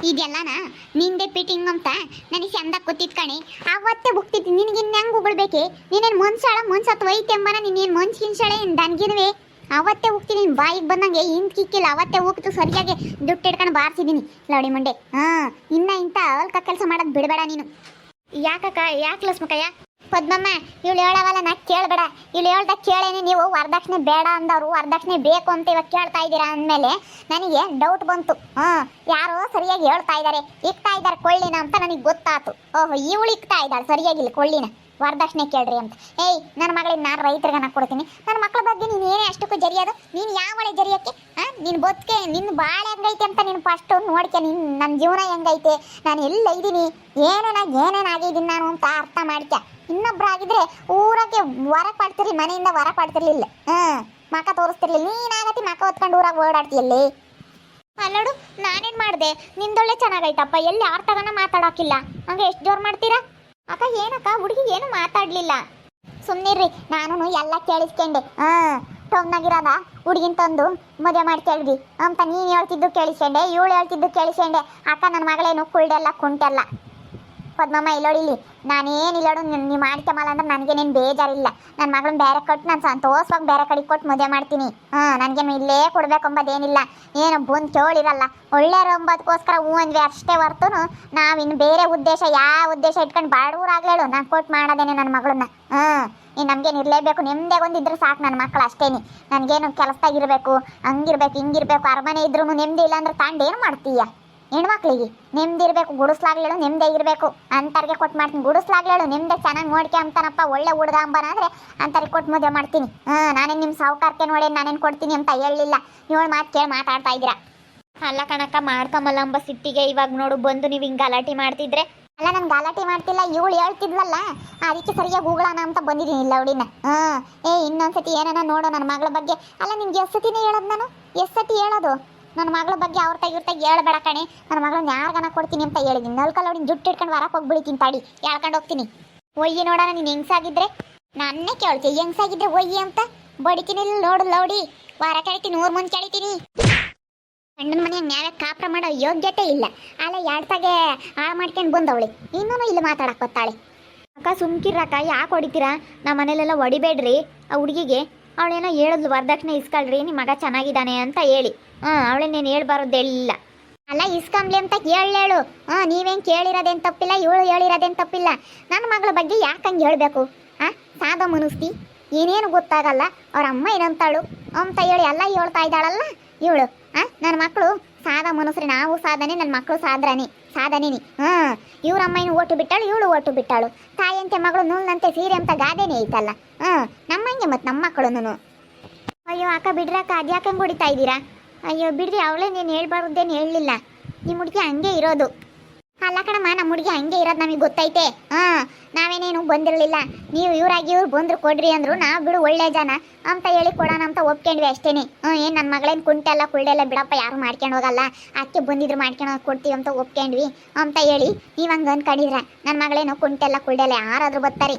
ಇದೆಲ್ಲನ ನಿಂದೆ ಫಿಟ್ಟಿಂಗ್ ಅಂತ ನನಗೆ ಚಂದ ಗೊತ್ತಿತ್ತು ಕಣೆ. ಅವತ್ತೇ ಬುಕ್ತಿತ್ತು ನಿನಗೆ ಹೆಂಗೆ ಉಗುಳ್ಬೇಕೆ? ನೀನೇನು ಮನ್ಸಾಳ ಮನ್ಸತ್ ವೈತೆಂಬನ ನೀನೇನು ಮನ್ಸು ಹಿಂಸಾಳೆ ದನ್ಗಿರುವೆ. ಅವತ್ತೇ ಹೋಗ್ತೀನಿ ನಿನ್ನ ಬಾಯಿಗೆ ಬಂದಂಗೆ ಹಿಂದ್ ಕಿಕ್ಕಿಲ್ಲ. ಅವತ್ತೇ ಹೋಗ್ತು ಸರಿಯಾಗಿ ದುಡ್ಡು ಇಟ್ಕೊಂಡು ಬಾರಿಸಿದ್ದೀನಿ ಲೌಡಿ ಮುಂಡೆ. ಇನ್ನ ಇಂಥ ಅಲ್ಕ ಕೆಲಸ ಮಾಡೋದು ಬಿಡಬೇಡ ನೀನು. ಯಾಕಕ್ಕ ಯಾಕೆ ಲಸ್ಮಕ್ಕಯ್ಯ? ಪದ್ಮಮ್ಮ ಇವಳು ಹೇಳವಲ್ಲ ನಾ ಕೇಳಬೇಡ. ಇವಳು ಹೇಳ್ದಾಗ ಕೇಳೇನೆ ನೀವು ವರದಕ್ಷಿಣೆ ಬೇಡ ಅಂದವರು ವರದಕ್ಷಿಣೆ ಬೇಕು ಅಂತ ಇವಾಗ ಕೇಳ್ತಾ ಇದ್ದೀರಾ ಅಂದಮೇಲೆ ನನಗೆ ಡೌಟ್ ಬಂತು. ಯಾರೋ ಸರಿಯಾಗಿ ಹೇಳ್ತಾ ಇದ್ದಾರೆ, ಇಕ್ತಾ ಇದ್ದಾರೆ ಕೊಳ್ಳಿನ ಅಂತ ನನಗೆ ಗೊತ್ತಾಯ್ತು. ಓಹೋ ಇವಳು ಇಕ್ತಾ ಇದ್ದಾಳೆ ಸರಿಯಾಗಿಲ್ಲ ಕೊಳ್ಳಿನ, ವರದಕ್ಷಿಣೆ ಕೇಳ್ರಿ ಅಂತ. ಏಯ್ ನನ್ನ ಮಗಳಿಗೆ ನಾನು ರೈತರಿಗೆ ನಾನು ಕೊಡ್ತೀನಿ. ನನ್ನ ಮಕ್ಕಳ ಬಗ್ಗೆ ನೀನು ಏನೇ ಅಷ್ಟಕ್ಕೂ ಜರಿಯೋದು? ನೀನು ಯಾವಳೆ ಜರಿಯೋಕ್ಕೆ? ನಿನ್ನ ಬದುಕೆ ನಿನ್ನ ಬಾಳೆ ಹೆಂಗೈತೆ ಅಂತ ನೀನು ಫಸ್ಟು ನೋಡ್ಕೆ. ನನ್ನ ಜೀವನ ಹೆಂಗೈತೆ, ನಾನು ಎಲ್ಲ ಇದ್ದೀನಿ, ಏನೇನಾಗಿದ್ದೀನಿ ನಾನು ಅಂತ ಅರ್ಥ ಮಾಡ್ಕೆ. ಇನ್ನೊಬ್ಬರಾಗಿದ್ರೆ ಊರಕ್ಕೆ ಹೊರಗೆ ಪಾಡ್ತಿರ್ಲಿ, ಮನೆಯಿಂದ ಹೊರ ಪಾಡ್ತಿರ್ಲಿಲ್ಲ, ಮಕ ತೋರಿಸ್ತಿರ್ಲಿಲ್ಲ. ನೀನಾಗತ್ತಿ ಮಕ ಹೊತ್ಕೊಂಡು ಊರಾಗ ಓಡಾಡ್ತೀಯಲ್ಲಿ. ಅಲ್ಲೋಡು ನಾನೇನು ಮಾಡಿದೆ? ನಿಂದೊಳ್ಳೆ ಚೆನ್ನಾಗೈತಪ್ಪ, ಎಲ್ಲಿ ಆರ್ತಗನ ಮಾತಾಡೋಕಿಲ್ಲ. ಹಂಗೆ ಎಷ್ಟು ಜೋರು ಮಾಡ್ತೀರಾ? ಅಕ್ಕ ಏನಕ್ಕ ಹುಡುಗಿ ಏನು ಮಾತಾಡಲಿಲ್ಲ. ಸುಮ್ಮನಿರ್ರಿ, ನಾನು ಎಲ್ಲ ಕೇಳಿಸ್ಕೊಂಡೆ. ಟೊಮ್ನಾಗಿರೋದ ಹುಡುಗಿನ ತಂದು ಮದುವೆ ಮಾಡ್ಕೇಳ್ರಿ ಅಂತ ನೀನು ಹೇಳ್ತಿದ್ದು ಕೇಳಿಸ್ಕೊಂಡೆ, ಇವಳು ಹೇಳ್ತಿದ್ದು ಕೇಳಿಸ್ಕೊಂಡೆ. ಅಕ್ಕ ನನ್ನ ಮಗಳೇನು ಕುಳ್ಳೆಲ್ಲ ಕುಂಟೆಲ್ಲ. ಪದ್ಮಮ್ಮ ಇಲ್ಲೋಡಿಲಿ, ನಾನೇನಿಲ್ಲೋಡು ನೀವು ಮಾಡ್ಕೊಂಬಲ್ಲ ಅಂದ್ರೆ ನನಗೇನೇನು ಬೇಜಾರಿಲ್ಲ. ನನ್ನ ಮಗಳನ್ನ ಬೇರೆ ಕೊಟ್ಟು ನಾನು ಸಂತೋಷವಾಗಿ ಬೇರೆ ಕಡೆಗೆ ಕೊಟ್ಟು ಮದುವೆ ಮಾಡ್ತೀನಿ. ನನಗೇನು ಇಲ್ಲೇ ಕೊಡ್ಬೇಕಂಬದೇನಿಲ್ಲ. ಏನು ಬಂದು ಕೇಳಿರಲ್ಲ, ಒಳ್ಳೆ ರಂಬದಕ್ಕೋಸ್ಕರ ಹೂ ಅಂದ್ವಿ ಅಷ್ಟೇ ಹೊರ್ತು ನಾವಿನ್ನು ಬೇರೆ ಉದ್ದೇಶ ಯಾವ ಉದ್ದೇಶ ಇಟ್ಕೊಂಡು ಬಾಡೂರಾಗ್ಲೇಳು ನಾನು ಕೊಟ್ಟು ಮಾಡೋದೇನೆ ನನ್ನ ಮಗಳನ್ನ. ಇನ್ನು ನಮಗೇನು ಇರಲೇಬೇಕು, ನಿಮ್ಮದೇ ಒಂದಿದ್ರೆ ಸಾಕು ನನ್ನ ಮಕ್ಕಳು ಅಷ್ಟೇನಿ. ನನಗೇನು ಕೆಲಸದಾಗಿರ್ಬೇಕು, ಹಂಗಿರ್ಬೇಕು ಹಿಂಗಿರ್ಬೇಕು, ಅರಮನೆ ಇದ್ರೂ ನೆಮ್ಮದಿ ಇಲ್ಲ ಅಂದ್ರೆ ತಾಂಡು ಏನು ಮಾಡ್ತೀಯ? ಹೆಣ್ಮಕ್ಳಿಗೆ ನೆಮ್ಮದಿ ಇರಬೇಕು, ಗುಡಿಸ್ಲಾಗ್ಲೇಳು ನೆಮ್ಮದಿ ಇರಬೇಕು. ಅಂಥವ್ರಿಗೆ ಕೊಟ್ಟು ಮಾಡ್ತೀನಿ. ಗುಡಿಸ್ಲಾಗ್ಲೇಳು ನೆಮ್ಮದಿ ಚೆನ್ನಾಗಿ ನೋಡ್ಕೆ ಅಂತಾನಪ್ಪ ಒಳ್ಳೆ ಹುಡುಗ ಅಂಬನ ಅಂದರೆ ಅಂಥವ್ರಿಗೆ ಕೊಟ್ಟು ಮದುವೆ ಮಾಡ್ತೀನಿ. ನಾನೇನು ನಿಮ್ಮ ಸಾವುಕಾರಕ್ಕೆ ನೋಡಿ ನಾನೇನು ಕೊಡ್ತೀನಿ ಅಂತ ಹೇಳಲಿಲ್ಲ. ಇವಳು ಮಾತು ಕೇಳಿ ಮಾತಾಡ್ತಾ ಇದ್ದೀರಾ. ಅಲ್ಲ ಕಣಕ್ಕ, ಮಾಡ್ಕೊಂಬಲ್ಲ ಅಂಬ ಸಿಟ್ಟಿಗೆ ಇವಾಗ ನೋಡು ಬಂದು ನೀವು ಹಿಂಗೆ ಗಲಾಟೆ ಮಾಡ್ತಿದ್ರೆ. ಅಲ್ಲ ನಾನು ಗಲಾಟೆ ಮಾಡ್ತಿಲ್ಲ, ಇವಳು ಹೇಳ್ತಿದ್ಲಲ್ಲ ಅದಕ್ಕೆ ಸರಿಯಾಗಿ ಹೂಗಳಣ ಅಂತ ಬಂದಿದ್ದೀನಿ ಇಲ್ಲ ಅವಳಿನ. ಇನ್ನೊಂದ್ಸತಿ ಏನಾನ ನೋಡು ನನ್ನ ಮಗಳ ಬಗ್ಗೆ. ಅಲ್ಲ ನಿನ್ಗೆ ಎಷ್ಟು ಸತಿನೇ ಹೇಳೋದು ನಾನು? ಎಷ್ಟು ಸತಿ ಹೇಳೋದು ನನ್ನ ಮಗಳ ಬಗ್ಗೆ? ಅವ್ರತಾಗ ಹೇಳ್ಬೇಡ ಕಣೆ, ನನ್ನ ಮಗಳನ್ನ ಯಾರಿಗಾನ ಕೊಡ್ತೀನಿ ಅಂತ ಹೇಳಿದ್ದೀನಿ. ನಲ್ಕಲ್ಲ ಅವ್ಡಿನ ಜುಟ್ಟು ಇಟ್ಕೊಂಡು ಹೊರಕ್ಕೆ ಹೋಗ್ಬಿಡ್ತೀನಿ, ತಾಡಿ ಹೇಳ್ಕೊಂಡು ಹೋಗ್ತೀನಿ. ಒಯ್ಯಿ ನೋಡೋಣ, ನೀನು ಹೆಂಗ್ಸಾಗಿದ್ರೆ ನನ್ನೇ ಕೇಳ್ತೀನಿ. ಹೆಂಗ್ಸಾಗಿದ್ರೆ ಒಯ್ಯಿ ಅಂತ ಬಡಿತೀನಿ. ನೋಡು ಲೌಡಿ, ವಾರ ಕೇಳ್ತೀನಿ, 100 ಮಂದಿ ಕೇಳ್ತೀನಿ. ಗಂಡನ ಮನೆಯ ನ್ಯಾಯ ಕಾಪ್ರ ಮಾಡೋ ಯೋಗ್ಯತೆ ಇಲ್ಲ. ಅಲ್ಲ ಎಡ್ತಾಗೆ ಹಾಳು ಮಾಡ್ಕೊಂಡು ಬಂದವಳಿ ಇನ್ನೂ ಇಲ್ಲಿ ಮಾತಾಡಕ್ಕೆ ಬರ್ತಾಳೆ. ಅಕ್ಕ ಸುಮ್ಕಿರಕ್ಕ, ಯಾಕೆ ಹೊಡಿತೀರಾ? ನಮ್ಮ ಮನೇಲೆಲ್ಲ ಹೊಡಿಬೇಡ್ರಿ. ಆ ಹುಡುಗಿಗೆ ಅವಳೇನೋ ಹೇಳಿದ್ಲು ವರದಕ್ಷಿಣೆ ಇಸ್ಕೊಳ್ರಿ ನಿಮ್ಮ ಮಗ ಚೆನ್ನಾಗಿದ್ದಾನೆ ಅಂತ ಹೇಳಿ. ಅವಳನ್ನೇನು ಹೇಳ್ಬಾರ್ದು ಹೇಳಿಲ್ಲ. ಅಲ್ಲ ಇಸ್ಕೊಂಬ್ಲಿ ಅಂತ ಹೇಳು. ನೀವೇನು ಕೇಳಿರೋದೇನು ತಪ್ಪಿಲ್ಲ, ಇವಳು ಹೇಳಿರೋದೇನು ತಪ್ಪಿಲ್ಲ. ನನ್ನ ಮಗಳ ಬಗ್ಗೆ ಯಾಕೆ ಹಂಗೆ ಹೇಳಬೇಕು? ಸಾದ ಮನಸ್ತಿ, ಏನೇನು ಗೊತ್ತಾಗಲ್ಲ. ಅವ್ರ ಅಮ್ಮ ಏನಂತಾಳು ಅಂತ ಹೇಳಿ ಎಲ್ಲ ಹೇಳ್ತಾ ಇದ್ದಾಳಲ್ಲ ಇವಳು. ನನ್ನ ಮಕ್ಕಳು ಸಾದಾ ಮನಸ್ರಿ, ನಾವು ಸಾಧನೆ, ನನ್ನ ಮಕ್ಕಳು ಸಾಧನೇನಿ. ಇವ್ರ ಅಮ್ಮನ ಓಟು ಬಿಟ್ಟಾಳು, ಇವಳು ಓಟು ಬಿಟ್ಟಾಳು. ತಾಯಿಯಂತೆ ಮಗಳು ನೂಲ್ನಂತೆ ಸೀರೆ ಅಂತ ಗಾದೆನೇ ಐತಲ್ಲ. ನಮ್ಮಂಗೆ ಮತ್ತು ನಮ್ಮ ಮಕ್ಕಳು. ಅಯ್ಯೋ ಅಕ್ಕ ಬಿಡ್ರಕ್ಕ, ಅದ್ಯಾಕಂಗೆ ಹೊಡಿತಾ ಇದ್ದೀರಾ? ಅಯ್ಯೋ ಬಿಡ್ರಿ, ಅವಳೇ ನೀನು ಹೇಳ್ಬಾರ್ದೇನು ಹೇಳಲಿಲ್ಲ. ನಿಮ್ಮ ಹುಡುಗಿ ಹಂಗೆ ಇರೋದು. ಅಲ್ಲ ಕಣಮ್ಮ, ನಮ್ಮ ಹುಡುಗಿ ಹಂಗೆ ಇರೋದು ನಮಗೆ ಗೊತ್ತೈತೆ. ನಾವೇನೇನು ಬಂದಿರಲಿಲ್ಲ. ನೀವು ಇವರಾಗಿ ಇವ್ರು ಬಂದರು ಕೊಡ್ರಿ ಅಂದರು. ನಾವು ಬಿಡು ಒಳ್ಳೆ ಜನ ಅಂತ ಹೇಳಿ ಕೊಡೋಣ ಅಂತ ಒಪ್ಕೊಂಡ್ವಿ ಅಷ್ಟೇನೆ. ಏನು ನನ್ನ ಮಗಳೇನು ಕುಂಟೆಲ್ಲ ಕುಳ್ಳೆಲ್ಲ ಬಿಡಪ್ಪ, ಯಾರು ಮಾಡ್ಕೊಂಡು ಹೋಗಲ್ಲ, ಅದಕ್ಕೆ ಬಂದಿದ್ರು ಮಾಡ್ಕೊಂಡು ಕೊಡ್ತೀವಿ ಅಂತ ಒಪ್ಕೊಂಡ್ವಿ ಅಂತ ಹೇಳಿ ನೀವು ಹಂಗೆ ಅಂದ್ಕೊಂಡಿದ್ರ. ನನ್ನ ಮಗಳೇನು ಕುಂಟೆಲ್ಲ ಕುಳ್ಳೆಲ್ಲ ಯಾರಾದರೂ ಬರ್ತಾರೆ.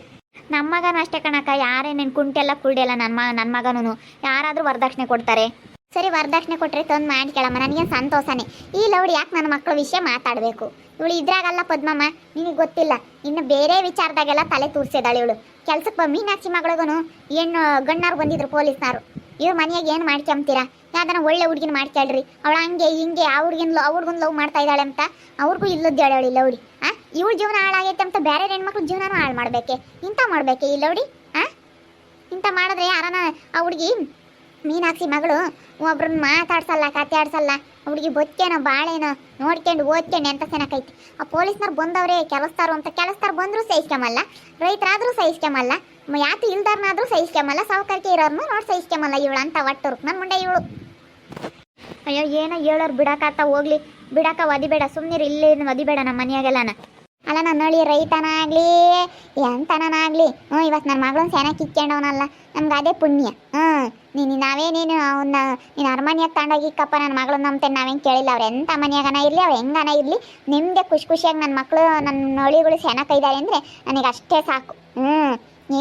ನಮ್ಮ ಮಗನೂ ಅಷ್ಟೇ ಕಣಕ್ಕ, ಯಾರೇನೇನು ಕುಂಟೆಲ್ಲ ಕುಳ್ಳೆಲ್ಲ ನನ್ನ ಮಗನೂ ಯಾರಾದರೂ ವರದಕ್ಷಿಣೆ ಕೊಡ್ತಾರೆ. ಸರಿ ವರದಕ್ಷಿಣೆ ಕೊಟ್ಟರೆ ತಂದು ಮಾಡ್ಕೊಳ್ಳಮ್ಮ, ನನಗೇನು ಸಂತೋಷನೇ. ಈ ಲೌಡಿ ಯಾಕೆ ನನ್ನ ಮಕ್ಕಳ ವಿಷಯ ಮಾತಾಡಬೇಕು? ಇವಳು ಇದ್ರಾಗಲ್ಲ ಪದ್ಮಮ್ಮ, ನಿನಗೆ ಗೊತ್ತಿಲ್ಲ. ಇನ್ನು ಬೇರೆ ವಿಚಾರದಾಗೆಲ್ಲ ತಲೆ ತೂರ್ಸಿದಾಳೆ ಇವಳು. ಕೆಲ್ಸಕ್ಕೆ ಮೀನಾಕ್ಷಿ ಮಗಳಿಗೂ ಹೆಣ್ಣು ಗಣ್ಣವ್ರು ಬಂದಿದ್ರು ಪೊಲೀಸ್ನವರು. ಇವ್ರ ಮನೆಯಾಗ ಏನು ಮಾಡ್ಕೊಂತೀರಾ? ಯಾವ್ದಾನ ಒಳ್ಳೆ ಹುಡುಗಿನ ಮಾಡ್ಕೊಳ್ರಿ. ಅವಳು ಹಂಗೆ ಹಿಂಗೆ ಆ ಹುಡುಗನ ಲವ್ ಮಾಡ್ತಾ ಇದ್ದಾಳೆ ಅಂತ ಅವ್ರಿಗೂ ಇಲ್ಲದ್ದು ಹೇಳೋಳು ಈ ಲೌಡಿ. ಇವಳು ಜೀವನ ಹಾಳಾಗೈತೆ ಅಂತ ಬೇರೆ ಹೆಣ್ಮಕ್ಳು ಜೀವನನೂ ಹಾಳು ಮಾಡಬೇಕೆ? ಇಂಥ ಮಾಡಬೇಕೆ ಈ ಲೌಡಿ? ಇಂಥ ಮಾಡಿದ್ರೆ ಯಾರನ ಆ ಹುಡುಗಿ ಮೀನಾಕ್ಷಿ ಮಗಳು ಒಬ್ರನ್ನ ಮಾತಾಡ್ಸಲ್ಲ, ಕತೆ ಆಡ್ಸಲ್ಲ. ಹುಡುಗಿ ಬದುಕೇನೋ ಬಾಳೇನೋ ನೋಡ್ಕೊಂಡು ಓದ್ಕೊಂಡು ಎಂತ ಚೆನ್ನಾಗೈತಿ. ಆ ಪೊಲೀಸ್ನವ್ರು ಬಂದವ್ರೆ ಕೆಲಸ್ತಾರು ಅಂತ, ಕೆಲಸ್ತಾರು ಬಂದರೂ ಸಹಿಸ್ಕೊಂಬಲ್ಲ, ರೈತರಾದರೂ ಸಹಿಸ್ಕೊಂಬಲ್ಲ, ಯಾತು ಇಲ್ದಾರ್ನಾದ್ರೂ ಸಹಿಸ್ಕೊಂಬಲ್ಲ, ಸಾವುಕಾರಿಕೆ ಇರೋರ್ನು ನೋಡಿ ಸಹಿಸ್ಕೊಂಬಲ್ಲ ಇವಳು ಅಂತ ಒಟ್ಟರು ನನ್ನ ಮುಂಡೆ ಇವಳು. ಅಯ್ಯೋ ಏನೋ ಹೇಳೋರು ಬಿಡಾಕತ್ತ ಹೋಗ್ಲಿ, ಬಿಡಾಕ ಒದಿಬೇಡ, ಸುಮ್ಮನಿರು, ಇಲ್ಲಿ ಒದಿಬೇಡ ನಮ್ಮ ಮನೆಯಾಗೆಲ್ಲನ. ಅಲ್ಲ ನನ್ನ ಹಳ್ಳಿ ರೈತನಾಗಲಿ ಎಂತನಾಗಲಿ ಇವತ್ತು ನನ್ನ ಮಗಳನ್ನ ಚೆನ್ನಾಗಿ ಕಿತ್ಕೊಂಡವನಲ್ಲ, ನಮ್ಗೆ ಅದೇ ಪುಣ್ಯ. ನಾವೇನೇನು ಅವನ್ನ ನೀನು ಅರಮನೆಯಾಗ ತಗೊಂಡೋಗಿಕ್ಕಪ್ಪ ನನ್ನ ಮಗಳನ್ನ ನಂಬ್ತೇನೆ ನಾವೇನು ಕೇಳಿಲ್ಲ. ಅವ್ರು ಎಂಥ ಮನೆಯಾಗನ ಇರಲಿ, ಅವ್ರು ಹೆಂಗನ ಇರಲಿ, ನಿಮ್ಮದೇ ಖುಷಿಯಾಗಿ ನನ್ನ ಮಕ್ಕಳು ನನ್ನ ಹಳ್ಳಿಗಳು ಚೆನ್ನಾಗಿದ್ದಾಳೆ ಅಂದರೆ ನನಗೆ ಅಷ್ಟೇ ಸಾಕು.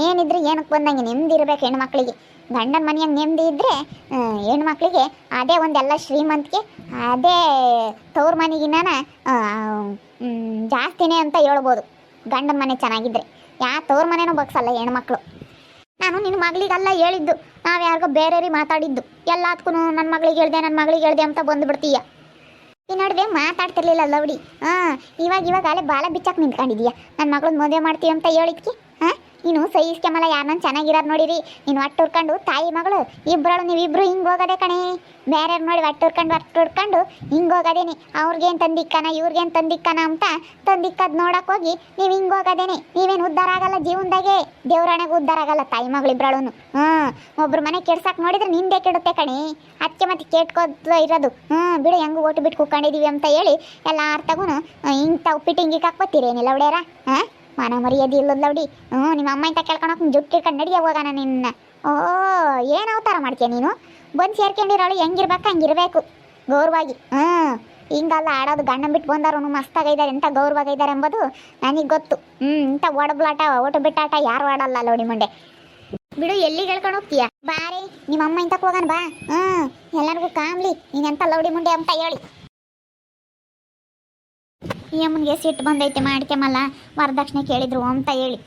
ಏನಿದ್ರು ಏನಕ್ಕೆ ಬಂದಂಗೆ ನೆಮ್ಮದಿ ಇರಬೇಕು ಹೆಣ್ಮಕ್ಳಿಗೆ. ಗಂಡನ ಮನೆಯಾಗ ನೆಮ್ಮದಿ ಇದ್ದರೆ ಹೆಣ್ಮಕ್ಳಿಗೆ ಅದೇ ಒಂದೆಲ್ಲ ಶ್ರೀಮಂತಿಕೆ, ಅದೇ ತವ್ರ ಮನೆಗಿನ್ನ ಜಾಸ್ತಿನೇ ಅಂತ ಹೇಳ್ಬೋದು. ಗಂಡನ ಮನೆ ಚೆನ್ನಾಗಿದ್ರೆ ತವ್ರ ಮನೆನೂ ಬಗ್ಸಲ್ಲ ಹೆಣ್ಮಕ್ಳು. ನಾನು ನಿನ್ನ ಮಗಳಿಗಲ್ಲ ಹೇಳಿದ್ದು, ನಾವು ಯಾರಿಗೋ ಬೇರೆಯವ್ರಿಗೆ ಮಾತಾಡಿದ್ದು. ಎಲ್ಲದಕ್ಕೂ ನನ್ನ ಮಗಳಿಗೆ ಹೇಳ್ದೆ ಅಂತ ಬಂದುಬಿಡ್ತೀಯ. ಈ ನಡುವೆ ಮಾತಾಡ್ತಿರ್ಲಿಲ್ಲ ಲೌಡಿ. ಇವಾಗ ಅಲ್ಲೇ ಬಾಲ ಬಿಚ್ಚಕ್ಕೆ ನಿಂತ್ಕೊಂಡಿದೀಯ. ನನ್ನ ಮಗಳನ್ನ ಮದುವೆ ಮಾಡ್ತೀವಿ ಅಂತ ಹೇಳಿದ್ಕಿ ನೀನು ಸಹಿಸ್ಕೆಮಲ್ಲ. ಯಾರನ್ನ ಚೆನ್ನಾಗಿರೋರು ನೋಡಿರಿ, ನೀನು ಒಟ್ಟು ಹುಡ್ಕೊಂಡು ತಾಯಿ ಮಗಳು ಇಬ್ಬರಳು ನೀವಿಬ್ರು ಹಿಂಗೆ ಹೋಗೋದೆ ಕಣೆ. ಬೇರೆಯವ್ರು ನೋಡಿ ಒಟ್ಟು ಹುಡ್ಕೊಂಡು ಹಿಂಗೆ ಹೋಗೋದೇನೆ. ಅವ್ರಿಗೇನು ತಂದಿಕ್ಕನ ಇವ್ರಿಗೇನು ತಂದಿಕ್ಕನ ಅಂತ ತಂದಿಕ್ಕದು ನೋಡಕ್ಕೆ ಹೋಗಿ ನೀವು ಹಿಂಗೆ ಹೋಗೋದೇನೆ. ನೀವೇನು ಉದ್ಧಾರ ಆಗಲ್ಲ ಜೀವನದಾಗೆ, ದೇವ್ರಾಣೆಗೆ ಉದ್ಧಾರ ಆಗಲ್ಲ ತಾಯಿ ಮಗಳು ಇಬ್ಬರಳು. ಒಬ್ರು ಮನೆ ಕೆಡ್ಸಕ್ಕೆ ನೋಡಿದ್ರೆ ನಿಂದೆ ಕೆಡುತ್ತೆ ಕಣೆ. ಅದಕ್ಕೆ ಮತ್ತೆ ಕೇಟ್ಕೋದು ಇರೋದು. ಬಿಡು ಹೆಂಗೂ ಓಟು ಬಿಟ್ಟು ಕೂತ್ಕೊಂಡಿದ್ದೀವಿ ಅಂತ ಹೇಳಿ ಎಲ್ಲ ಅರ್ಥಗೂ ಇಂಥವು ಪಿಟ್ಟಿಂಗಿಗೆ ಹಾಕ್ಬತ್ತೀರೇನಿಲ್ಲ ಅವಡ್ಯಾರ. ಮನ ಮರ್ಯಾದೆ ಇಲ್ಲದ ಲೌಡಿ. ನಿಮ್ಮ ಅಮ್ಮ ಇಂತ ಕೇಳ್ಕೊಳಕ್ಕೆ ಜುಟ್ಟು ಇಟ್ಕೊಂಡು ನಡಿಯ ಹೋಗೋಣ ನಿನ್ನ. ಏನು ಅವತಾರ ಮಾಡ್ತೀಯ ನೀನು? ಬಂದು ಸೇರ್ಕೊಂಡಿರೋಳು ಹೆಂಗಿರ್ಬೇಕು ಹಂಗಿರ್ಬೇಕು ಗೌರವಾಗಿ. ಹಿಂಗಲ್ಲ ಆಡೋದು. ಗಂಡನ ಬಿಟ್ಟು ಬಂದವರು ಮಸ್ತಾಗಿದ್ದಾರೆ, ಎಂಥ ಗೌರವಾಗಿದ್ದಾರೆ ಎಂಬುದು ನನಗೆ ಗೊತ್ತು. ಇಂಥ ಒಡಬ್ಲಾಟ ಓಟು ಬಿಟ್ಟಾಟ ಯಾರು ಆಡಲ್ಲ ಲೌಡಿ ಮಂಡೆ. ಬಿಡು, ಎಲ್ಲಿ ಹೇಳ್ಕೊಂಡು ಹೋಗ್ತೀಯ? ಬಾರಿ ನಿಮ್ಮ ಅಮ್ಮ ಇಂತಕ್ಕೆ ಹೋಗೋಣ ಬಾ. ಎಲ್ಲರಿಗೂ ಕಾಮ್ಲಿ ನೀನೆಂಥ ಲೌಡಿ ಮುಂಡೆ ಅಂತ ಹೇಳಿ. ಈ ಅಮ್ಮನಿಗೆ ಸಿಟ್ಟು ಬಂದೈತೆ, ಮಾಡ್ಕೆಮಲ್ಲ ವರದಕ್ಷಿಣೆ ಕೇಳಿದ್ರು ಅಂತ ಹೇಳಿ.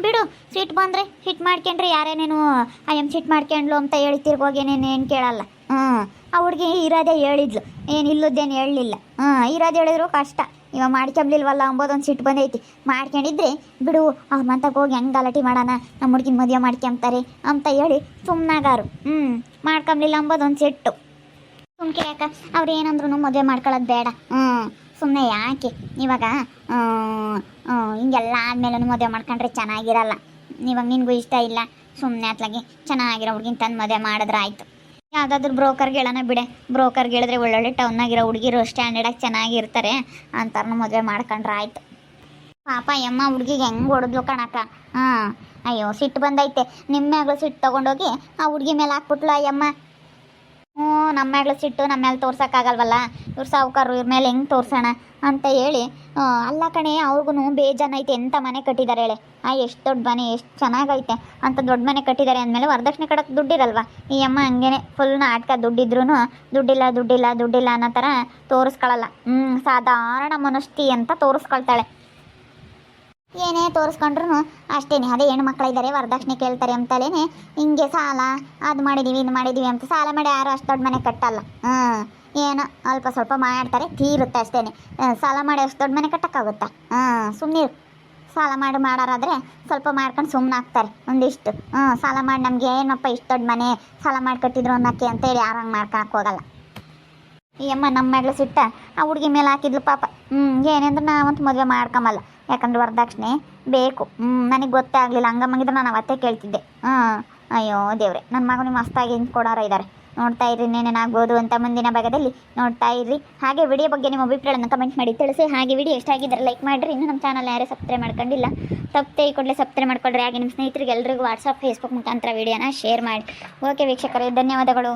ಬಿಡು, ಸಿಟ್ಟು ಬಂದರೆ ಹಿಟ್ಟು ಮಾಡ್ಕೊಂಡ್ರೆ ಯಾರೇನೇನು ಸಿಟ್ಟು ಮಾಡ್ಕೊಂಡ್ಲು ಅಂತ ಹೇಳಿ ತಿರ್ಗೋಗೇನೇನು ಏನು ಕೇಳಲ್ಲ. ಆ ಹುಡುಗಿ ಇರೋದೇ ಹೇಳಿದ್ಲು, ಏನು ಇಲ್ಲದ್ದೇನು ಹೇಳಲಿಲ್ಲ. ಇರೋದು ಹೇಳಿದ್ರು ಕಷ್ಟ. ಇವಾಗ ಮಾಡ್ಕೊಂಬ್ಲಿಲ್ವಲ್ಲ ಅಂಬೋದೊಂದು ಸಿಟ್ಟು ಬಂದೈತಿ. ಮಾಡ್ಕೊಂಡಿದ್ರೆ ಬಿಡು, ಅವ್ರ ಮಂತಕ್ಕೆ ಹೋಗಿ ಹೆಂಗೆ ಗಲಾಟೆ ಮಾಡೋಣ, ನಮ್ಮ ಹುಡುಗಿನ ಮದುವೆ ಮಾಡ್ಕೊಂತಾರೆ ಅಂತ ಹೇಳಿ ಸುಮ್ಮನಾಗಾರು. ಮಾಡ್ಕೊಂಬ್ಲಿಲ್ಲ ಅಂಬೋದೊಂದು ಸಿಟ್ಟು. ಸುಮ್ಕೆ ಯಾಕೆ ಅವ್ರು ಏನಂದ್ರು ಮದುವೆ ಮಾಡ್ಕೊಳ್ಳೋದು ಬೇಡ. ಸುಮ್ಮನೆ ಯಾಕೆ ಇವಾಗ ಹಿಂಗೆಲ್ಲ ಆದಮೇಲೆ ಮದುವೆ ಮಾಡ್ಕೊಂಡ್ರೆ ಚೆನ್ನಾಗಿರಲ್ಲ. ಇವಾಗ ನಿನಗೂ ಇಷ್ಟ ಇಲ್ಲ, ಸುಮ್ಮನೆ ಅತ್ಲಾಗೆ ಚೆನ್ನಾಗಿರೋ ಹುಡುಗಿನ ತಂದು ಮದುವೆ ಮಾಡಿದ್ರೆ ಆಯಿತು. ಯಾವುದಾದ್ರೂ ಬ್ರೋಕರ್ಗೆ ಹೇಳೋಣ ಬಿಡೆ. ಬ್ರೋಕರ್ಗೆ ಹೇಳಿದ್ರೆ ಒಳ್ಳೊಳ್ಳೆ ಟೌನ್ನಾಗಿರೋ ಹುಡುಗಿರು ಸ್ಟ್ಯಾಂಡರ್ಡಾಗಿ ಚೆನ್ನಾಗಿರ್ತಾರೆ ಅಂತಾರನು ಮದುವೆ ಮಾಡ್ಕೊಂಡ್ರೆ ಆಯಿತು. ಪಾಪ ಯಮ್ಮ ಹುಡುಗಿಗೆ ಹೆಂಗೆ ಹೊಡೆದ್ಲು ಕಣಕ್ಕ. ಅಯ್ಯೋ ಸಿಟ್ಟು ಬಂದೈತೆ. ನಿಮ್ಮ ಮ್ಯಾಗಳು ಸಿಟ್ಟು ತೊಗೊಂಡೋಗಿ ಆ ಹುಡುಗಿ ಮೇಲೆ ಹಾಕ್ಬಿಟ್ಲು ಅಯ್ಯಮ್ಮ. ನಮ್ಮ ಮ್ಯಾಗ್ಳು ಸಿಟ್ಟು ನಮ್ಮ ಮೇಲೆ ತೋರ್ಸೋಕ್ಕಾಗಲ್ವಲ್ಲ, ಇವ್ರು ಸಾವುಕಾರರು ಇವ್ರ ಮೇಲೆ ಹೆಂಗೆ ತೋರ್ಸೋಣ ಅಂತ ಹೇಳಿ. ಅಲ್ಲ ಕಣೆ, ಅವ್ರಿಗೂ ಬೇಜಾನ್ ಐತೆ. ಎಂಥ ಮನೆ ಕಟ್ಟಿದ್ದಾರೆ ಹೇಳಿ. ಎಷ್ಟು ದೊಡ್ಡ ಮನೆ, ಎಷ್ಟು ಚೆನ್ನಾಗೈತೆ ಅಂತ ದೊಡ್ಡ ಮನೆ ಕಟ್ಟಿದ್ದಾರೆ ಅಂದಮೇಲೆ ವರದಕ್ಷಿಣೆ ಕಡಕ್ಕೆ ದುಡ್ಡಿರಲ್ವ. ಈ ಅಮ್ಮ ಹಂಗೇನೆ ಫುಲ್ ನಾಟಕ. ದುಡ್ಡಿದ್ರೂ ದುಡ್ಡಿಲ್ಲ ಅನ್ನೋ ಥರ ತೋರಿಸ್ಕೊಳ್ಳಲ್ಲ. ಸಾಧಾರಣ ಮನುಷ್ಯತಿ ಅಂತ ತೋರಿಸ್ಕೊಳ್ತಾಳೆ. ಏನೇ ತೋರಿಸ್ಕೊಂಡ್ರು ಅಷ್ಟೇನೆ. ಅದೇ ಹೆಣ್ಮಕ್ಳಿದ್ದಾರೆ ವರದಕ್ಷಿಣೆ ಕೇಳ್ತಾರೆ ಅಂತಲೇ ಹಿಂಗೆ ಸಾಲ ಅದು ಮಾಡಿದ್ದೀವಿ ಇದು ಮಾಡಿದ್ದೀವಿ ಅಂತ ಸಾಲ ಮಾಡಿ ಯಾರು ಅಷ್ಟು ದೊಡ್ಡ ಮನೆ ಕಟ್ಟಲ್ಲ. ಏನೋ ಅಲ್ಪ ಸ್ವಲ್ಪ ಮಾಡ್ತಾರೆ, ತೀರುತ್ತೆ ಅಷ್ಟೇ. ಸಾಲ ಮಾಡಿ ಅಷ್ಟು ದೊಡ್ಡ ಮನೆ ಕಟ್ಟೋಕ್ಕಾಗುತ್ತಾ? ಸುಮ್ಮನೆ ಸಾಲ ಮಾಡಿ ಮಾಡೋರಾದರೆ ಸ್ವಲ್ಪ ಮಾಡ್ಕೊಂಡು ಸುಮ್ಮನೆ ಆಗ್ತಾರೆ ಒಂದಿಷ್ಟು. ಸಾಲ ಮಾಡಿ ನಮಗೆ ಏನಪ್ಪ ಇಷ್ಟು ದೊಡ್ಡ ಮನೆ ಸಾಲ ಮಾಡಿ ಕಟ್ಟಿದ್ರು ಅನ್ನೋಕ್ಕೆ ಅಂತೇಳಿ ಯಾರು ಹಂಗೆ ಮಾಡ್ಕೊಳಕ್ಕೆ ಹೋಗಲ್ಲ. ಈ ಅಮ್ಮ ನಮ್ಮ ಮ್ಯಾಗ್ಳು ಸಿಟ್ಟ ಆ ಹುಡುಗಿ ಮೇಲೆ ಹಾಕಿದ್ಲು ಪಾಪ. ಏನೆಂದ್ರೆ ನಾವಂತೂ ಮದುವೆ ಮಾಡ್ಕೊಂಬಲ್ಲ, ಯಾಕಂದ್ರೆ ವರದಕ್ಷಿಣೆ ಬೇಕು. ನನಗೆ ಗೊತ್ತೇ ಆಗಲಿಲ್ಲ. ಹಂಗಮ್ಮಂಗಿದ್ರೆ ನಾನು ಅವತ್ತೇ ಕೇಳ್ತಿದ್ದೆ. ಅಯ್ಯೋ ದೇವ್ರೆ, ನನ್ನ ಮಗನಿಗೆ ಮಸ್ತಾಗಿ ಕೊಡೋರ ಇದ್ದಾರೆ. ನೋಡ್ತಾ ಇರ್ರಿ ಏನೇನಾಗ್ಬೋದು ಅಂತ ಮುಂದಿನ ಭಾಗದಲ್ಲಿ ನೋಡ್ತಾ ಇರ್ರಿ. ಹಾಗೆ ವಿಡಿಯೋ ಬಗ್ಗೆ ನಿಮ್ಮ ಅಭಿಪ್ರಾಯಗಳನ್ನು ಕಮೆಂಟ್ ಮಾಡಿ ತಿಳಿಸಿ. ಹಾಗೆ ವಿಡಿಯೋ ಎಷ್ಟಾಗಿದ್ದಾರೆ ಲೈಕ್ ಮಾಡಿರಿ. ಇನ್ನು ನಮ್ಮ ಚಾನಲ್ ಯಾರೇ ಸಬ್ಸ್ಕ್ರೈಬ್ ಮಾಡ್ಕೊಂಡಿಲ್ಲ ತಪ್ಪೇ ಈ ಕೂಡಲೇ ಸಬ್ಸ್ಕ್ರೈಬ್ ಮಾಡ್ಕೊಳ್ರಿ. ಹಾಗೆ ನಿಮ್ಮ ಸ್ನೇಹಿತರಿಗೆ ಎಲ್ರಿಗೂ ವಾಟ್ಸಪ್ ಫೇಸ್ಬುಕ್ ಮುಖಾಂತರ ವಿಡಿಯೋನ ಶೇರ್ ಮಾಡಿ. ಓಕೆ ವೀಕ್ಷಕರೇ, ಧನ್ಯವಾದಗಳು.